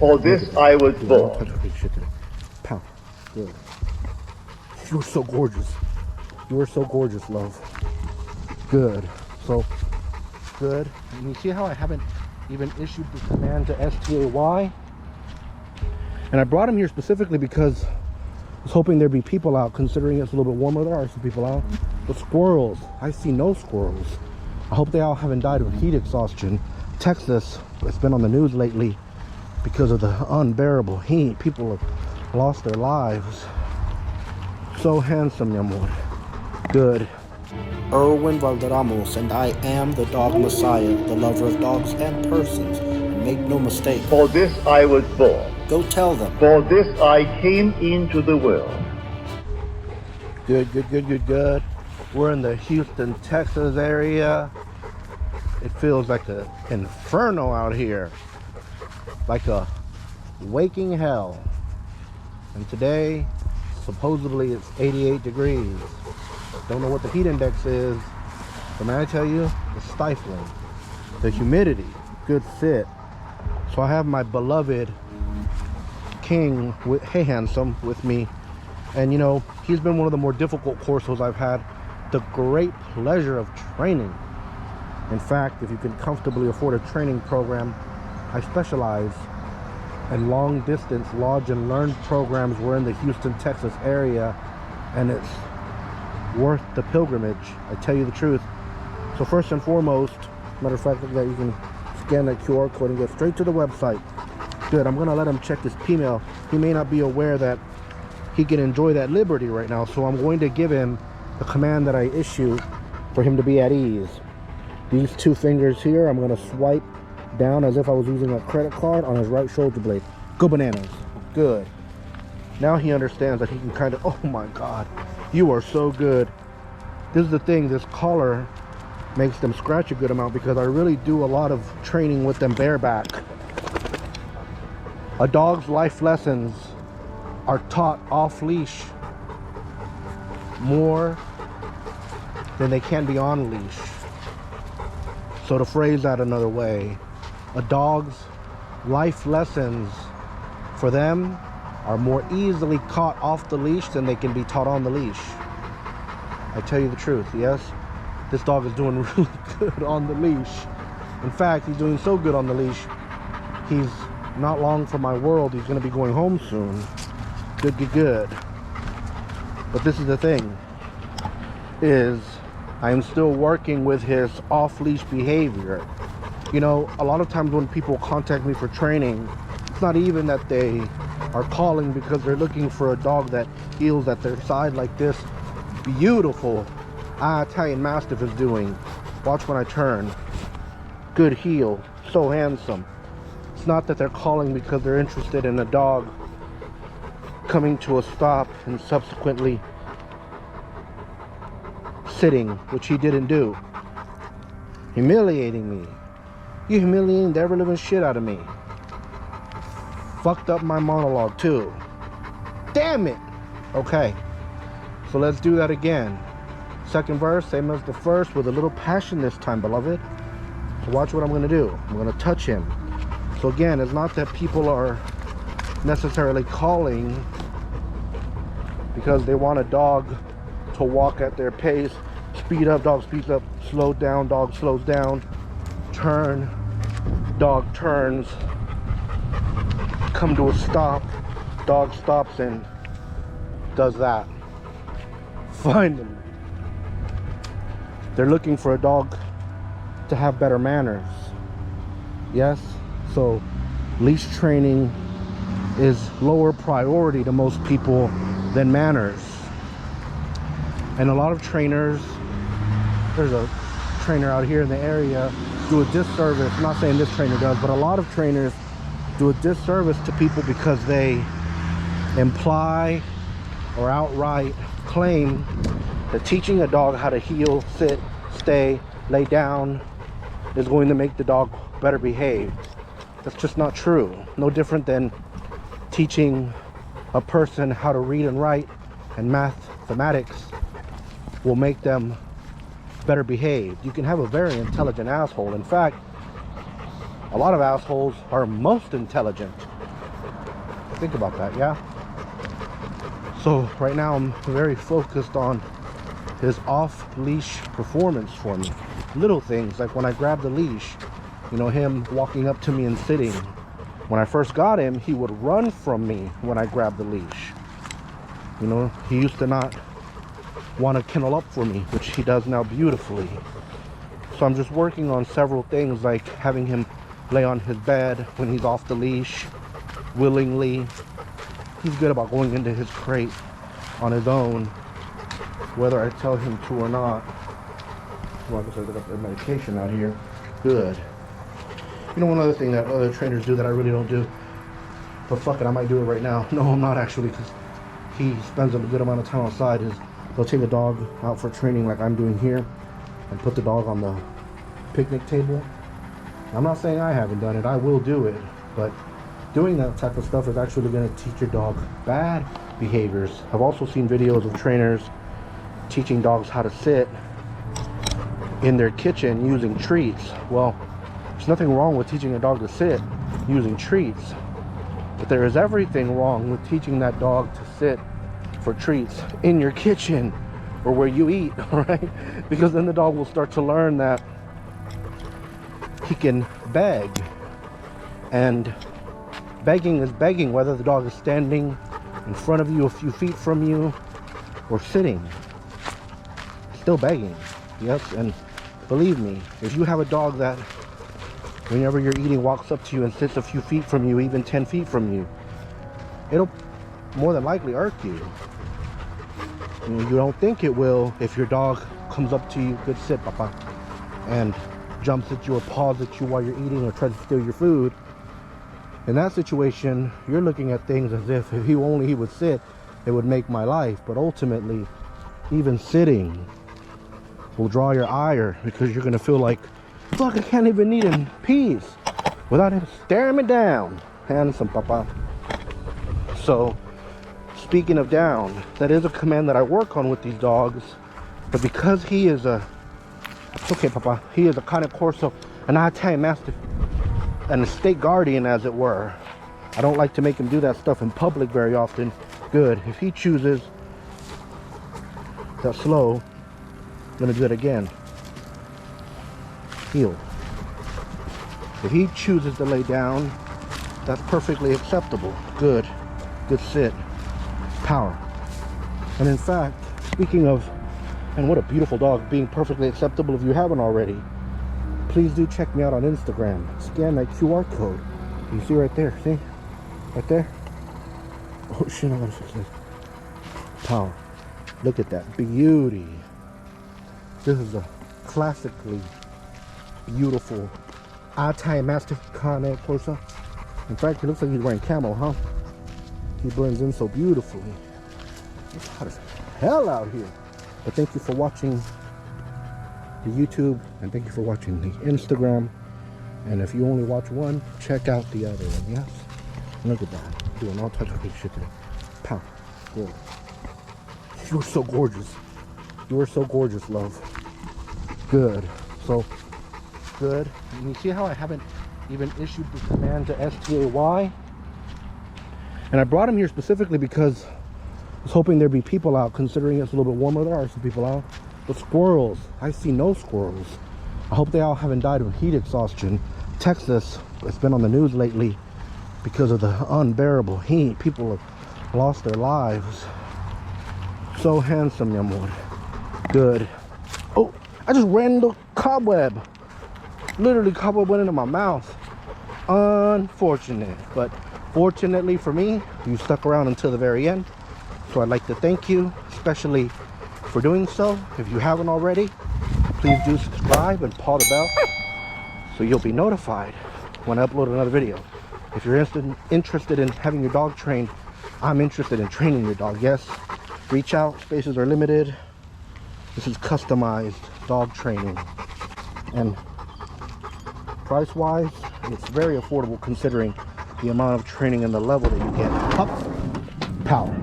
For this I was Dude, born. touch big shit today. Pow. Good. You were so gorgeous. You were so gorgeous, love. Good. So, good. And you see how I haven't even issued the command to STAY? And I brought him here specifically because I was hoping there'd be people out, considering it's a little bit warmer. There are some people out. But squirrels, I see no squirrels. I hope they all haven't died of heat exhaustion. Texas, it's been on the news lately because of the unbearable heat. People have lost their lives. So handsome, mi amor. Good. ErwinValderramos, and I am the Dog Messiah, the lover of dogs and persons. And make no mistake. For this I was born. Go tell them. For this I came into the world. Good, good, good, good, good. We're in the Houston, Texas area. It feels like an inferno out here. Like a waking hell. And today, supposedly it's 88 degrees. Don't know what the heat index is, but man, I tell you, it's stifling. The humidity, good fit. So I have my beloved King, hey handsome, with me. And you know, he's been one of the more difficult Corsos I've had the great pleasure of training. In fact, if you can comfortably afford a training program, I specialize in long distance lodge and learn programs. We're in the Houston, Texas area, and it's worth the pilgrimage. I tell you the truth. So first and foremost, matter of fact, that you can scan that QR code and go straight to the website. Good. I'm gonna let him check his P-mail. He may not be aware that he can enjoy that liberty right now, so I'm going to give him the command that I issue for him to be at ease. These two fingers here, I'm gonna swipe down as if I was using a credit card on his right shoulder blade. Go bananas. Good. Now he understands that he can kind of, oh my God, you are so good. This is the thing, this collar makes them scratch a good amount because I really do a lot of training with them bareback. A dog's life lessons are taught off leash more than they can be on leash. So to phrase that another way, a dog's life lessons for them are more easily caught off the leash than they can be taught on the leash. I tell you the truth, yes, this dog is doing really good on the leash. In fact, he's doing so good on the leash, he's not long from my world. He's going to be going home soon. Good, good, good. But this is the thing, is I am still working with his off-leash behavior. You know, a lot of times when people contact me for training, it's not even that they are calling because they're looking for a dog that heels at their side like this beautiful Italian Mastiff is doing. Watch when I turn. Good heel, so handsome. It's not that they're calling because they're interested in a dog coming to a stop and subsequently sitting, which he didn't do. Humiliating me. You humiliating the ever living shit out of me. Fucked up my monologue too. Damn it. Okay, so let's do that again. Second verse, same as the first, with a little passion this time, beloved. So watch what I'm gonna do. I'm gonna touch him. So again, it's not that people are necessarily calling because they want a dog to walk at their pace. Speed up, dog speeds up. Slow down, dog slows down. Turn, dog turns. Come to a stop, dog stops and does that. Finally, they're looking for a dog to have better manners. Yes, so leash training is lower priority to most people than manners. And a lot of trainers, there's a trainer out here in the area, do a disservice. I'm not saying this trainer does, but a lot of trainers do a disservice to people because they imply or outright claim that teaching a dog how to heel, sit, stay, lay down is going to make the dog better behaved. That's just not true. No different than teaching a person how to read and write and mathematics will make them better behaved. You can have a very intelligent asshole. In fact, a lot of assholes are most intelligent. Think about that, yeah? So right now I'm very focused on his off-leash performance for me. Little things, like when I grab the leash, you know, him walking up to me and sitting. When I first got him, he would run from me when I grabbed the leash. You know, he used to not want to kennel up for me, which he does now beautifully. So I'm just working on several things, like having him lay on his bed when he's off the leash willingly. He's good about going into his crate on his own, whether I tell him to or not. Well, I guess I got their medication out here. Good. You know, one other thing that other trainers do that I really don't do, but fuck it, I might do it right now. No, I'm not actually, because he spends a good amount of time outside. Is they'll take a dog out for training like I'm doing here and put the dog on the picnic table. I'm not saying I haven't done it, I will do it, but doing that type of stuff is actually going to teach your dog bad behaviors. I've also seen videos of trainers teaching dogs how to sit in their kitchen using treats. Well, there's nothing wrong with teaching a dog to sit using treats, but there is everything wrong with teaching that dog to sit for treats in your kitchen or where you eat, right? Because then the dog will start to learn that he can beg, and begging is begging, whether the dog is standing in front of you a few feet from you or sitting. Still begging. Yes, and believe me, if you have a dog that whenever you're eating walks up to you and sits a few feet from you, even 10 feet from you, it'll more than likely irk you. You don't think it will if your dog comes up to you, good sit, papa, and jumps at you or paws at you while you're eating or tries to steal your food. In that situation, you're looking at things as if he would sit, it would make my life. But ultimately, even sitting will draw your ire, because you're gonna feel like, fuck, I can't even eat in peace without him staring me down. Handsome, papa. So, speaking of down, that is a command that I work on with these dogs. But because he is okay, papa, he is a kind of Corso, an Italian Mastiff, and a state guardian, as it were. I don't like to make him do that stuff in public very often. Good. If he chooses that slow, I'm gonna do it again. Heel. If he chooses to lay down, that's perfectly acceptable. Good. Good sit. Power. And in fact, speaking of, and what a beautiful dog, being perfectly acceptable, if you haven't already, please do check me out on Instagram. Scan that QR code. You see right there, see? Right there? Oh shit, I gotta fix this. Power. Look at that beauty. This is a classically beautiful Italian Mastiff Cane Corso. In fact, it looks like he's wearing camo, huh? He blends in so beautifully. It's hot as hell out here. But thank you for watching the YouTube, and thank you for watching the Instagram. And if you only watch one, check out the other one. Yes, look at that, doing all types of good shit today. Pow. Good. You are so gorgeous. You are so gorgeous, love. Good. So good. And you see how I haven't even issued the command to STAY? And I brought him here specifically because I was hoping there'd be people out, considering it's a little bit warmer. There are some people out. But squirrels, I see no squirrels. I hope they all haven't died of heat exhaustion. Texas, it's been on the news lately because of the unbearable heat. People have lost their lives. So handsome, mi amor. Good. Oh, I just ran into a cobweb. Literally, cobweb went into my mouth. Unfortunate. But fortunately for me, you stuck around until the very end. So I'd like to thank you, especially for doing so. If you haven't already, please do subscribe and paw the bell so you'll be notified when I upload another video. If you're interested in having your dog trained, I'm interested in training your dog. Yes, reach out, spaces are limited. This is customized dog training, and price wise, it's very affordable considering the amount of training and the level that you get. Up, power.